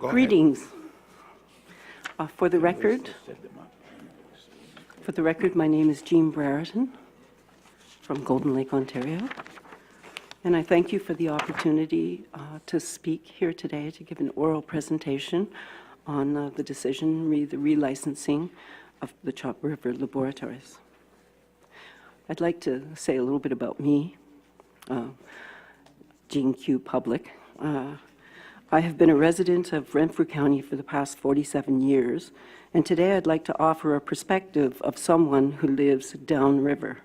Go ahead. Greetings. For the record, my name is Jean Brereton from Golden Lake, Ontario, and I thank you for the opportunity to speak here today to give an oral presentation on the decision, the relicensing of the Chalk River Laboratories. I'd like to say a little bit about me, Jean Q. Public. I have been a resident of Renfrew County for the past 47 years, and today I'd like to offer a perspective of someone who lives downriver,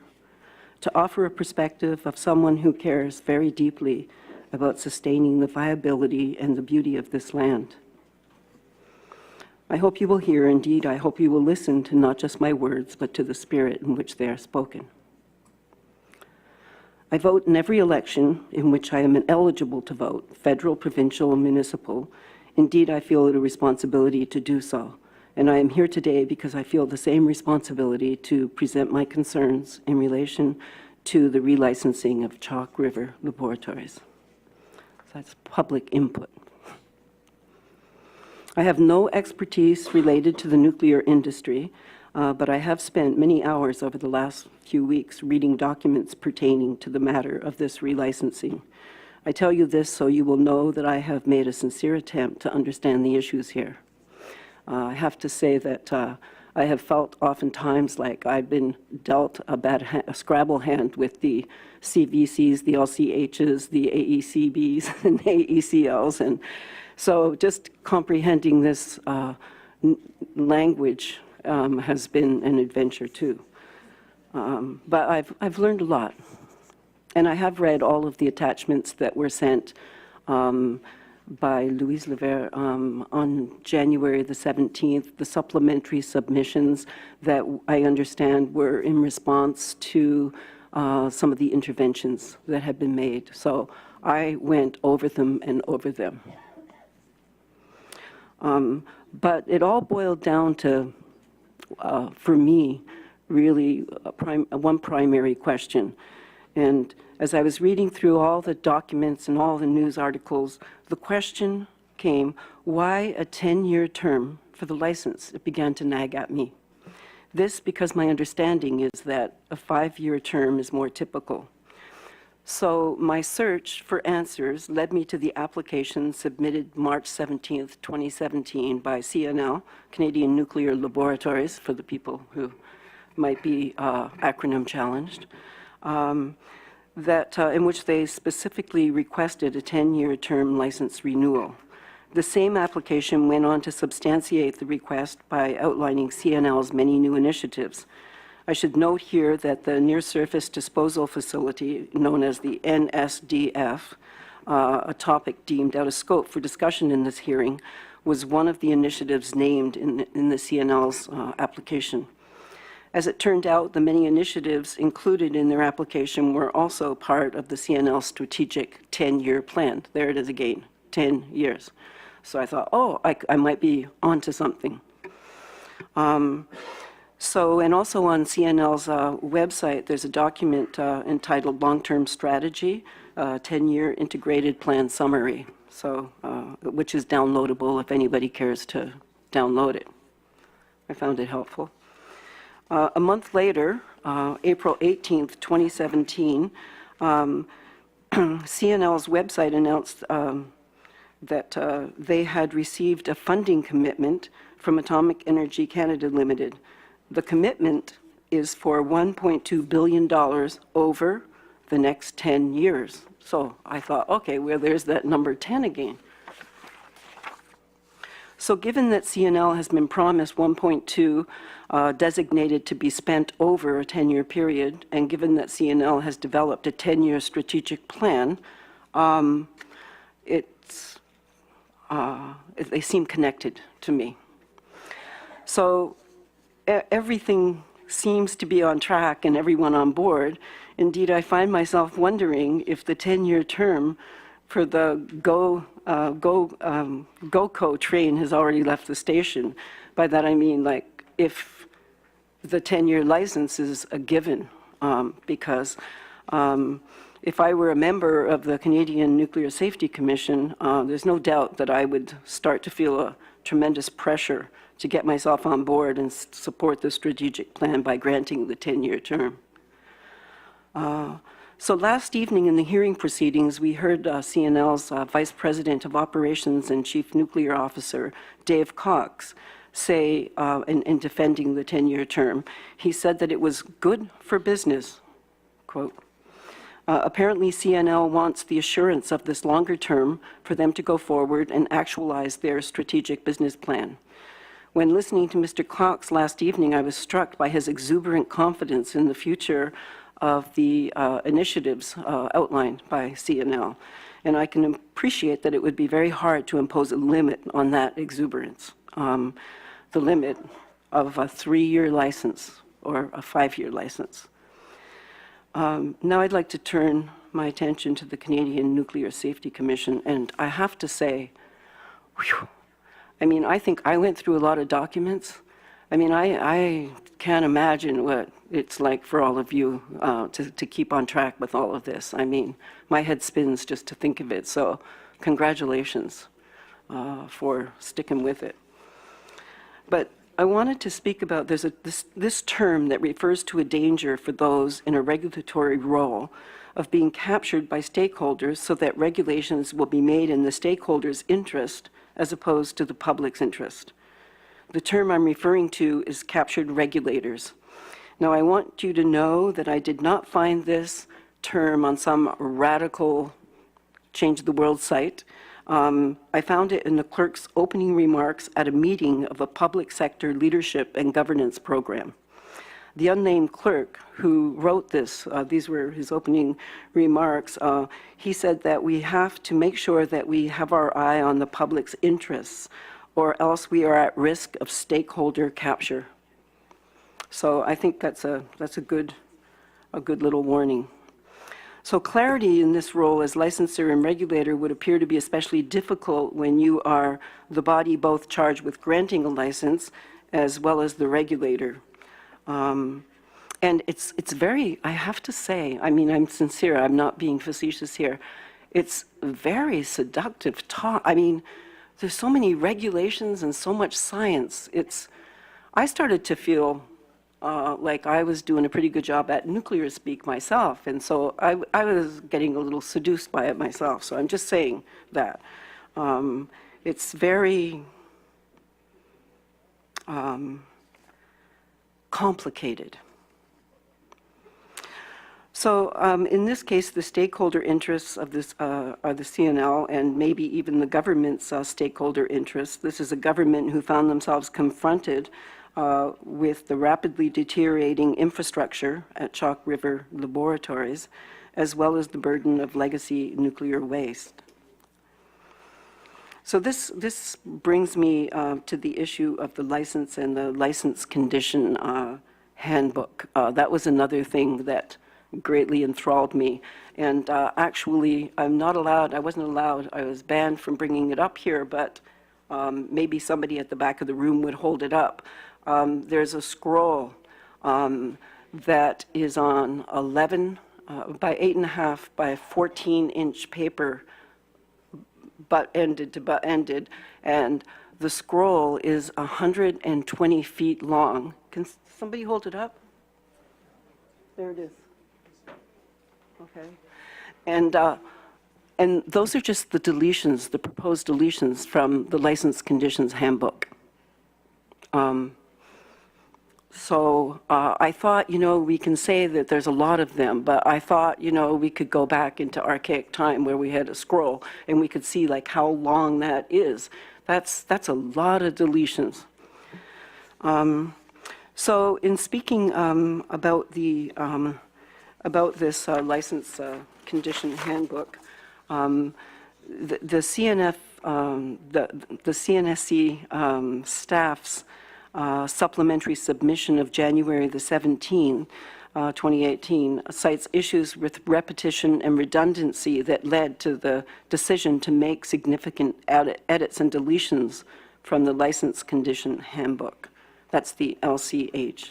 to offer a perspective of someone who cares very deeply about sustaining the viability and the beauty of this land. I hope you will hear, indeed, I hope you will listen to not just my words, but to the spirit in which they are spoken. I vote in every election in which I am eligible to vote, federal, provincial, and municipal. Indeed, I feel it a responsibility to do so. And I am here today because I feel the same responsibility to present my concerns in relation to the relicensing of Chalk River Laboratories. So that's public input. I have no expertise related to the nuclear industry, but I have spent many hours over the last few weeks reading documents pertaining to the matter of this relicensing. I tell you this so you will know that I have made a sincere attempt to understand the issues here. I have to say that I have felt oftentimes like I've been dealt a Scrabble hand with the CVCs, the LCHs, the AECBs, and AECLs, and so just comprehending this language has been an adventure too. But I've learned a lot. And I have read all of the attachments that were sent by Louise Levert on January the 17th, the supplementary submissions that I understand were in response to some of the interventions that had been made. So I went over them and over them. But it all boiled down to, for me, really one primary question. And as I was reading through all the documents and all the news articles, the question came, why a 10-year term for the license? It began to nag at me. This because my understanding is that a 5-year term is more typical. So my search for answers led me to the application submitted March 17th, 2017 by CNL, Canadian Nuclear Laboratories, for the people who might be acronym challenged, in which they specifically requested a 10-year term license renewal. The same application went on to substantiate the request by outlining CNL's many new initiatives. I should note here that the near-surface disposal facility, known as the NSDF, a topic deemed out of scope for discussion in this hearing, was one of the initiatives named in the CNL's application. As it turned out, the many initiatives included in their application were also part of the CNL strategic 10-year plan. There it is again, 10 years. So I thought, oh, I might be onto something. And also on CNL's website, there's a document entitled Long-Term Strategy, 10-Year Integrated Plan Summary, so, which is downloadable if anybody cares to download it. I found it helpful. A month later, April 18th, 2017, CNL's website announced that they had received a funding commitment from Atomic Energy Canada Limited. The commitment is for $1.2 billion over the next 10 years. So I thought, okay, well, there's that number 10 again. So given that CNL has been promised 1.2 designated to be spent over a 10-year period, and given that CNL has developed a 10-year strategic plan, they seem connected to me. So everything seems to be on track and everyone on board. Indeed, I find myself wondering if the 10-year term for the GoCo train has already left the station. By that I mean, like, if the 10-year license is a given, because if I were a member of the Canadian Nuclear Safety Commission, there's no doubt that I would start to feel a tremendous pressure to get myself on board and support the strategic plan by granting the 10-year term. So last evening in the hearing proceedings, we heard CNL's Vice President of Operations and Chief Nuclear Officer, Dave Cox, say in defending the 10-year term, he said that it was good for business, quote. Apparently, CNL wants the assurance of this longer term for them to go forward and actualize their strategic business plan. When listening to Mr. Cox last evening, I was struck by his exuberant confidence in the future of the initiatives outlined by CNL. And I can appreciate that it would be very hard to impose a limit on that exuberance, the limit of a 3-year license or a 5-year license. Now I'd like to turn my attention to the Canadian Nuclear Safety Commission, and I have to say, whew, I mean, I think I went through a lot of documents. I mean, I can't imagine what it's like for all of you to keep on track with all of this. I mean, my head spins just to think of it, so congratulations for sticking with it. But I wanted to speak about this term that refers to a danger for those in a regulatory role of being captured by stakeholders so that regulations will be made in the stakeholders' interest as opposed to the public's interest. The term I'm referring to is captured regulators. Now, I want you to know that I did not find this term on some radical change the world site. I found it in the clerk's opening remarks at a meeting of a public sector leadership and governance program. The unnamed clerk who wrote this, these were his opening remarks, he said that we have to make sure that we have our eye on the public's interests, or else we are at risk of stakeholder capture. So I think that's a good little warning. So clarity in this role as licensor and regulator would appear to be especially difficult when you are the body both charged with granting a license as well as the regulator. And it's very, I have to say, I mean, I'm sincere, I'm not being facetious here. It's very seductive talk. I mean, there's so many regulations and so much science. I started to feel like I was doing a pretty good job at nuclear speak myself, and so I was getting a little seduced by it myself, so I'm just saying that. It's very complicated. So in this case, the stakeholder interests of this are the CNL and maybe even the government's stakeholder interests. This is a government who found themselves confronted with the rapidly deteriorating infrastructure at Chalk River Laboratories, as well as the burden of legacy nuclear waste. So this brings me to the issue of the license and the license condition handbook. That was another thing that greatly enthralled me. And actually, I wasn't allowed, I was banned from bringing it up here, but maybe somebody at the back of the room would hold it up. There's a scroll that is on 11 by 8.5 by 14-inch paper, butt-ended to butt-ended, and the scroll is 120 feet long. Can somebody hold it up? There it is. Okay. And those are just the deletions, the proposed deletions from the License Conditions Handbook. So I thought, we can say that there's a lot of them, but I thought, we could go back into archaic time where we had a scroll and we could see like how long that is. That's a lot of deletions. So in speaking about this license condition handbook, the CNSC staff's supplementary submission of January the 17th, 2018, cites issues with repetition and redundancy that led to the decision to make significant edits and deletions from the License Condition Handbook. That's the LCH.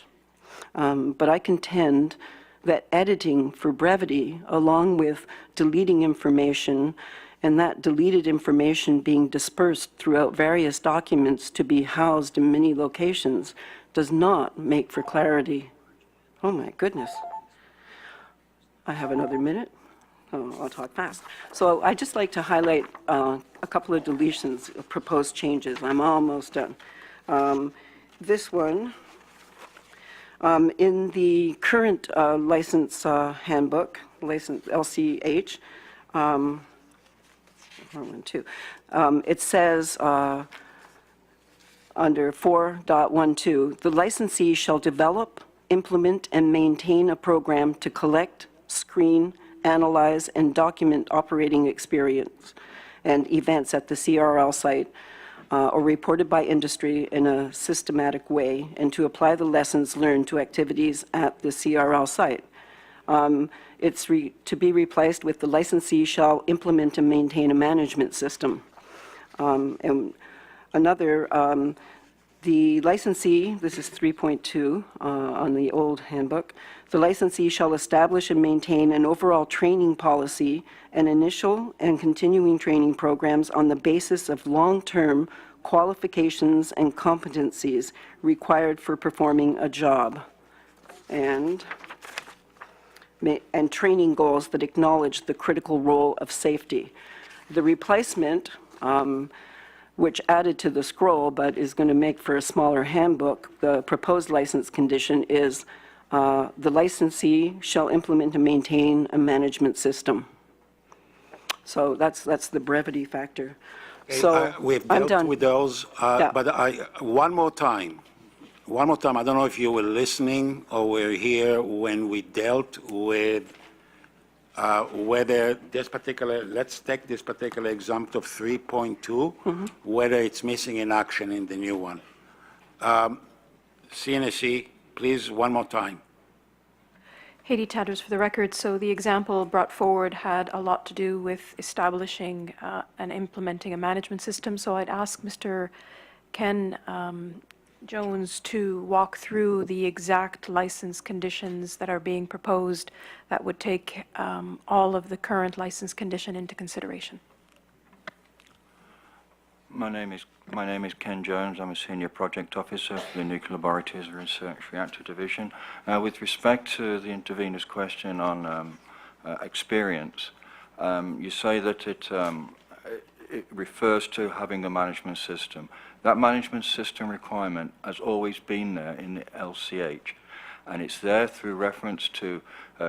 But I contend that editing for brevity, along with deleting information, and that deleted information being dispersed throughout various documents to be housed in many locations, does not make for clarity. Oh my goodness. I have another minute. Oh, I'll talk fast. So I'd just like to highlight a couple of deletions, proposed changes. I'm almost done. This one, in the current license handbook, license LCH, it says under 4.12, the licensee shall develop, implement, and maintain a program to collect, screen, analyze, and document operating experience and events at the CRL site or reported by industry in a systematic way, and to apply the lessons learned to activities at the CRL site. It's to be replaced with the licensee shall implement and maintain a management system. And another, the licensee, this is 3.2 on the old handbook, the licensee shall establish and maintain an overall training policy and initial and continuing training programs on the basis of long-term qualifications and competencies required for performing a job, and training goals that acknowledge the critical role of safety. The replacement, which added to the scroll but is going to make for a smaller handbook, the proposed license condition is the licensee shall implement and maintain a management system. So that's the brevity factor. So we've I'm dealt done. with those, Yeah. but one more time, I don't know if you were listening or were here when we dealt with whether this particular, let's take this particular example of 3.2, whether it's missing in action in the new one. CNSC, please, one more time. Haiti Tatters for the record. So the example brought forward had a lot to do with establishing and implementing a management system. So I'd ask Mr. Ken Jones to walk through the exact license conditions that are being proposed that would take all of the current license condition into consideration. My name is Ken Jones. I'm a senior project officer for the Nuclear Laboratories Research Reactor Division. With respect to the intervener's question on experience, you say that it refers to having a management system. That management system requirement has always been there in the LCH, and it's there through reference to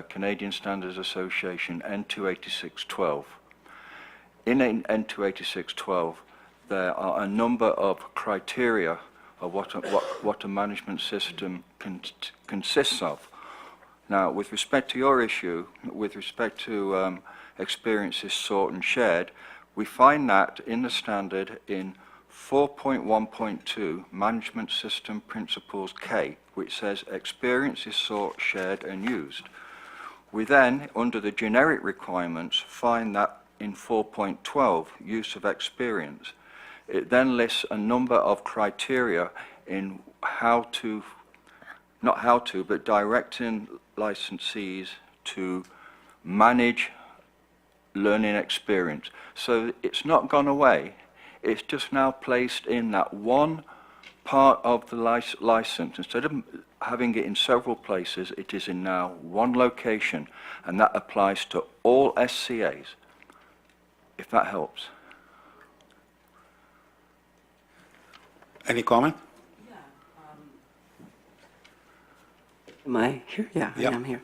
Canadian Standards Association N28612. In N28612, there are a number of criteria of what a management system consists of. Now, with respect to your issue, with respect to experiences sought and shared, we find that in the standard in 4.1.2 Management System Principles K, which says experience is sought, shared, and used. We then, under the generic requirements, find that in 4.12, use of experience. It then lists a number of criteria in how to, not how to, but directing licensees to manage learning experience. So it's not gone away. It's just now placed in that one part of the license. Instead of having it in several places, it is in now one location, and that applies to all SCAs, if that helps. Any comment? Yeah. Am I here? Yeah, Yep. I am here.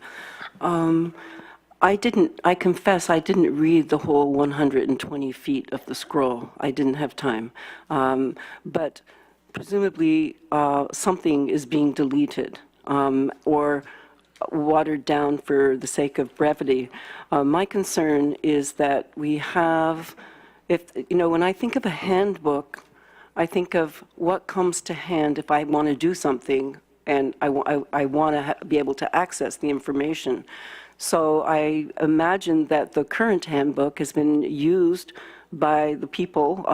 I confess I didn't read the whole 120 feet of the scroll. I didn't have time. But presumably something is being deleted or watered down for the sake of brevity. My concern is that we have, when I think of a handbook, I think of what comes to hand if I want to do something and I want to be able to access the information. So I imagine that the current handbook has been used by the people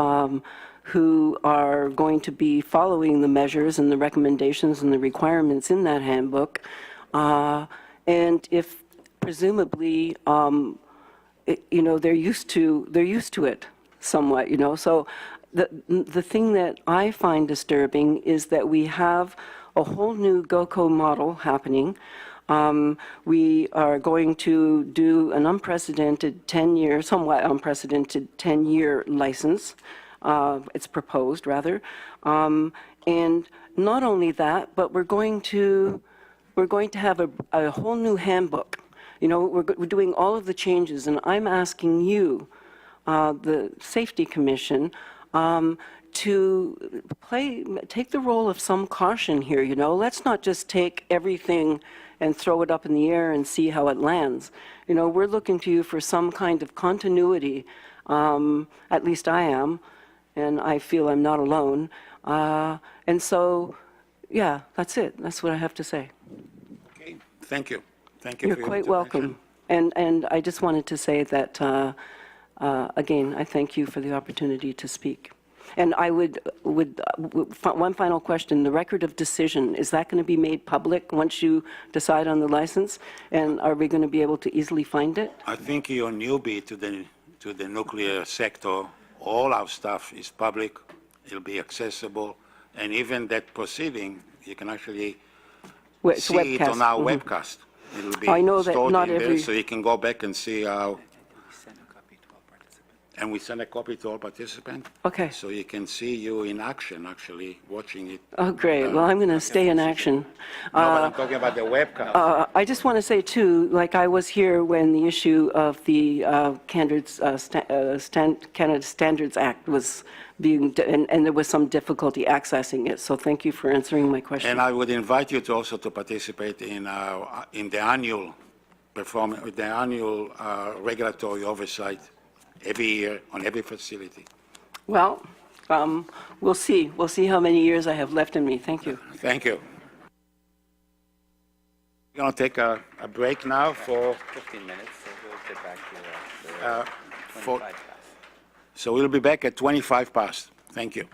who are going to be following the measures and the recommendations and the requirements in that handbook. And if presumably, they're used to it somewhat, So the thing that I find disturbing is that we have a whole new GOCO model happening. We are going to do an unprecedented 10-year, somewhat unprecedented 10-year license. It's proposed, rather. And not only that, but we're going to have a whole new handbook. We're doing all of the changes, and I'm asking you, the Safety Commission, to take the role of some caution here. Let's not just take everything and throw it up in the air and see how it lands. We're looking to you for some kind of continuity. At least I am, and I feel I'm not alone. And so, yeah, that's it. That's what I have to say. Okay, thank you. Thank you You're for your quite intervention. welcome. And I just wanted to say that, again, I thank you for the opportunity to speak. And I would one final question, the record of decision, is that going to be made public once you decide on the license? And are we going to be able to easily find it? I think you're a newbie to the nuclear sector. All our stuff is public. It'll be accessible. And even that proceeding, you can actually It's see it on webcast. our webcast. It'll be I know that stored not in there, every- so you can go back and see how. And we send a copy to all participants. Okay. So you can see you in action, actually, watching it. Oh, great. Well, I'm going to stay in action. No, but I'm talking about the webcast. I just want to say, too, like I was here when the issue of the Canada Standards Act was being, and there was some difficulty accessing it. So thank you for answering my question. And I would invite you to also to participate in the annual regulatory oversight every year on every facility. Well, we'll see. We'll see how many years I have left in me. Thank you. Thank you. We're going to take a break now for 15 minutes, so we'll get back to the 25 past. so we'll be back at 25 past. Thank you.